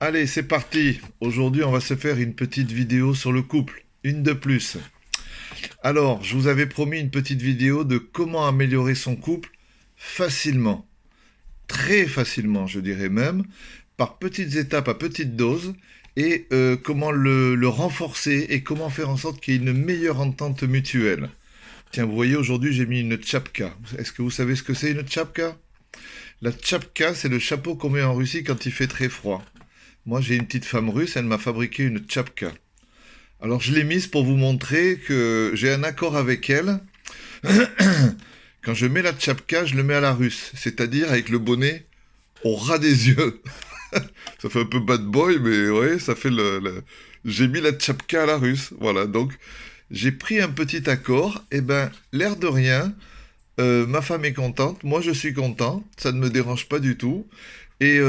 Allez, c'est parti. Aujourd'hui, on va se faire une petite vidéo sur le couple. Une de plus. Alors, je vous avais promis une petite vidéo de comment améliorer son couple facilement. Très facilement, je dirais même, par petites étapes à petite dose, et comment le renforcer et comment faire en sorte qu'il y ait une meilleure entente mutuelle. Tiens, vous voyez, aujourd'hui, j'ai mis une tchapka. Est-ce que vous savez ce que c'est une tchapka? La tchapka, c'est le chapeau qu'on met en Russie quand il fait très froid. Moi, j'ai une petite femme russe, elle m'a fabriqué une tchapka. Alors, je l'ai mise pour vous montrer que j'ai un accord avec elle. Quand je mets la tchapka, je le mets à la russe, c'est-à-dire avec le bonnet au ras des yeux. Ça fait un peu bad boy, mais ouais, ça fait J'ai mis la tchapka à la russe, voilà. Donc, j'ai pris un petit accord, et ben, l'air de rien, ma femme est contente, moi je suis content, ça ne me dérange pas du tout. Et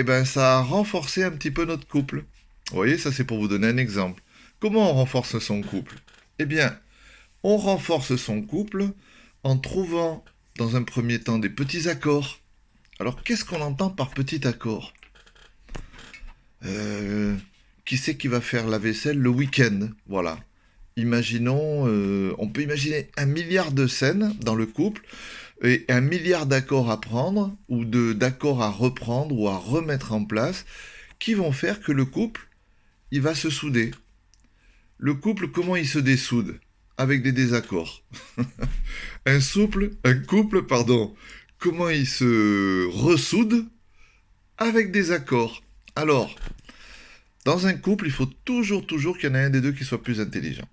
ben ça a renforcé un petit peu notre couple. Vous voyez, ça c'est pour vous donner un exemple. Comment on renforce son couple? Eh bien, on renforce son couple en trouvant dans un premier temps des petits accords. Alors qu'est-ce qu'on entend par petit accord? Euh, Qui c'est qui va faire la vaisselle le week-end? Voilà. Imaginons, on peut imaginer un milliard de scènes dans le couple et un milliard d'accords à prendre ou d'accords à reprendre ou à remettre en place qui vont faire que le couple, il va se souder. Le couple, comment il se dessoude? Avec des désaccords. Un couple, pardon, comment il se ressoude? Avec des accords. Alors, dans un couple, il faut toujours qu'il y en ait un des deux qui soit plus intelligent.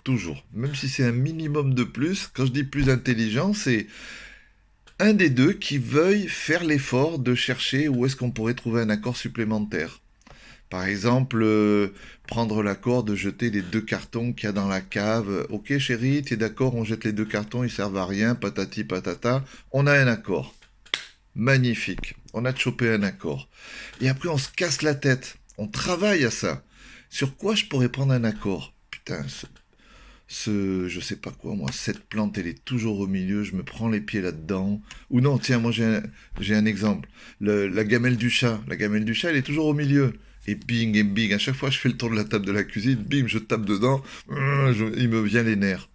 Toujours. Même si c'est un minimum de plus, quand je dis plus intelligent, c'est un des deux qui veuille faire l'effort de chercher où est-ce qu'on pourrait trouver un accord supplémentaire. Par exemple, prendre l'accord de jeter les deux cartons qu'il y a dans la cave. Ok chérie, t'es d'accord, on jette les deux cartons, ils servent à rien, patati patata. On a un accord. Magnifique. On a chopé un accord. Et après, on se casse la tête. On travaille à ça. Sur quoi je pourrais prendre un accord? Putain, je sais pas quoi, moi, cette plante, elle est toujours au milieu, je me prends les pieds là-dedans. Ou non, tiens, moi j'ai un exemple. La gamelle du chat. La gamelle du chat, elle est toujours au milieu. Et bing, à chaque fois je fais le tour de la table de la cuisine, bim, je tape dedans, il me vient les nerfs.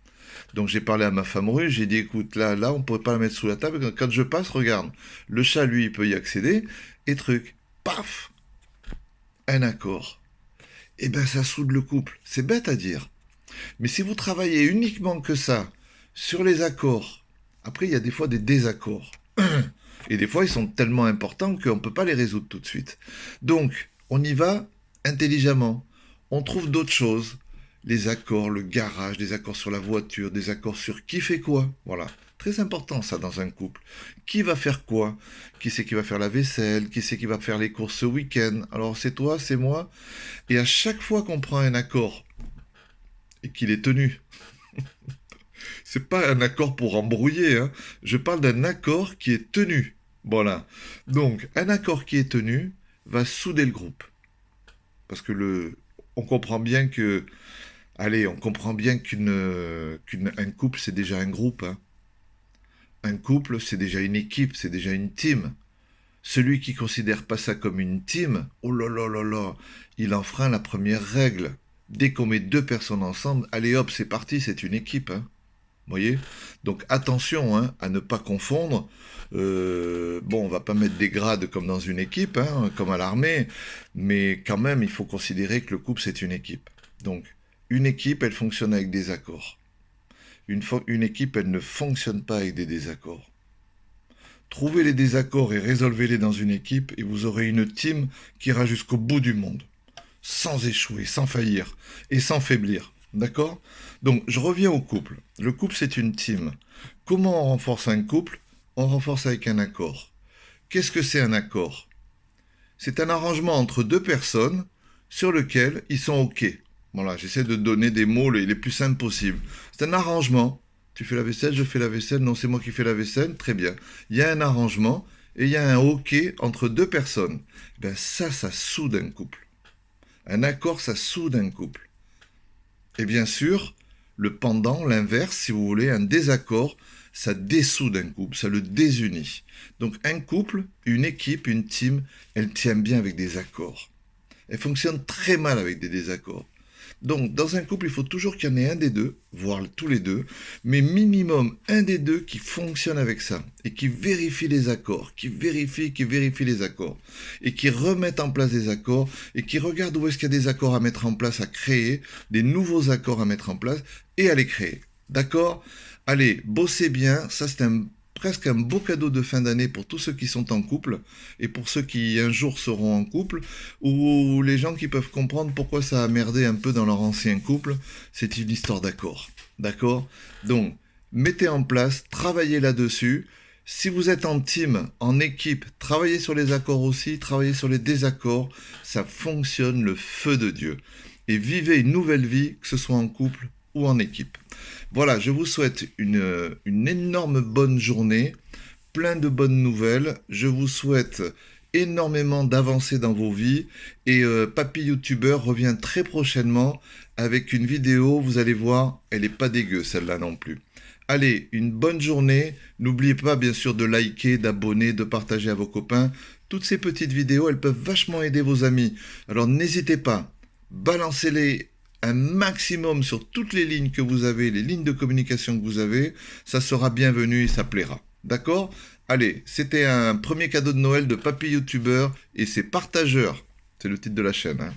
Donc j'ai parlé à ma femme russe, j'ai dit écoute, là, on pourrait pas la mettre sous la table, quand je passe, regarde, le chat, lui, il peut y accéder, et truc, paf, un accord. Et ben ça soude le couple. C'est bête à dire. Mais si vous travaillez uniquement que ça, sur les accords, après il y a des fois des désaccords. Et des fois ils sont tellement importants qu'on ne peut pas les résoudre tout de suite. Donc on y va intelligemment. On trouve d'autres choses. Les accords, le garage, des accords sur la voiture, des accords sur qui fait quoi. Voilà. Très important ça dans un couple. Qui va faire quoi? Qui c'est qui va faire la vaisselle? Qui c'est qui va faire les courses ce week-end? Alors c'est toi, c'est moi. Et à chaque fois qu'on prend un accord et qu'il est tenu, c'est pas un accord pour embrouiller, hein. Je parle d'un accord qui est tenu. Voilà. Donc, un accord qui est tenu va souder le groupe. Parce que on comprend bien que, allez, on comprend bien qu'un couple, c'est déjà un groupe, hein. Un couple, c'est déjà une équipe, c'est déjà une team. Celui qui considère pas ça comme une team, oh là là là là, il enfreint la première règle. Dès qu'on met deux personnes ensemble, allez hop, c'est parti, c'est une équipe, hein. Vous voyez? Donc attention, hein, à ne pas confondre. Bon, on va pas mettre des grades comme dans une équipe, hein, comme à l'armée, mais quand même, il faut considérer que le couple, c'est une équipe. Donc, une équipe, elle fonctionne avec des accords. Une équipe, elle ne fonctionne pas avec des désaccords. Trouvez les désaccords et résolvez-les dans une équipe et vous aurez une team qui ira jusqu'au bout du monde, sans échouer, sans faillir et sans faiblir. D'accord? Donc, je reviens au couple. Le couple, c'est une team. Comment on renforce un couple? On renforce avec un accord. Qu'est-ce que c'est un accord? C'est un arrangement entre deux personnes sur lequel ils sont OK. Voilà, j'essaie de donner des mots les plus simples possibles. C'est un arrangement. Tu fais la vaisselle, je fais la vaisselle, non, c'est moi qui fais la vaisselle, très bien. Il y a un arrangement et il y a un OK entre deux personnes. Ben ça soude un couple. Un accord, ça soude un couple. Et bien sûr, le pendant, l'inverse, si vous voulez, un désaccord, ça dessoude un couple, ça le désunit. Donc un couple, une équipe, une team, elle tient bien avec des accords. Elle fonctionne très mal avec des désaccords. Donc, dans un couple, il faut toujours qu'il y en ait un des deux, voire tous les deux, mais minimum un des deux qui fonctionne avec ça et qui vérifie les accords, qui vérifie les accords et qui remette en place des accords et qui regarde où est-ce qu'il y a des accords à mettre en place, à créer, des nouveaux accords à mettre en place et à les créer. D'accord? Allez, bossez bien, ça c'est presque un beau cadeau de fin d'année pour tous ceux qui sont en couple et pour ceux qui un jour seront en couple ou les gens qui peuvent comprendre pourquoi ça a merdé un peu dans leur ancien couple. C'est une histoire d'accord. D'accord? Donc, mettez en place, travaillez là-dessus. Si vous êtes en team, en équipe, travaillez sur les accords aussi, travaillez sur les désaccords. Ça fonctionne le feu de Dieu. Et vivez une nouvelle vie, que ce soit en couple ou en équipe. Voilà, je vous souhaite une énorme bonne journée, plein de bonnes nouvelles. Je vous souhaite énormément d'avancer dans vos vies. Et Papy YouTuber revient très prochainement avec une vidéo, vous allez voir, elle n'est pas dégueu celle-là non plus. Allez, une bonne journée. N'oubliez pas bien sûr de liker, d'abonner, de partager à vos copains. Toutes ces petites vidéos, elles peuvent vachement aider vos amis. Alors n'hésitez pas, balancez-les un maximum sur toutes les lignes que vous avez, les lignes de communication que vous avez, ça sera bienvenu et ça plaira. D'accord? Allez, c'était un premier cadeau de Noël de Papy YouTuber et c'est partageur. C'est le titre de la chaîne. Hein.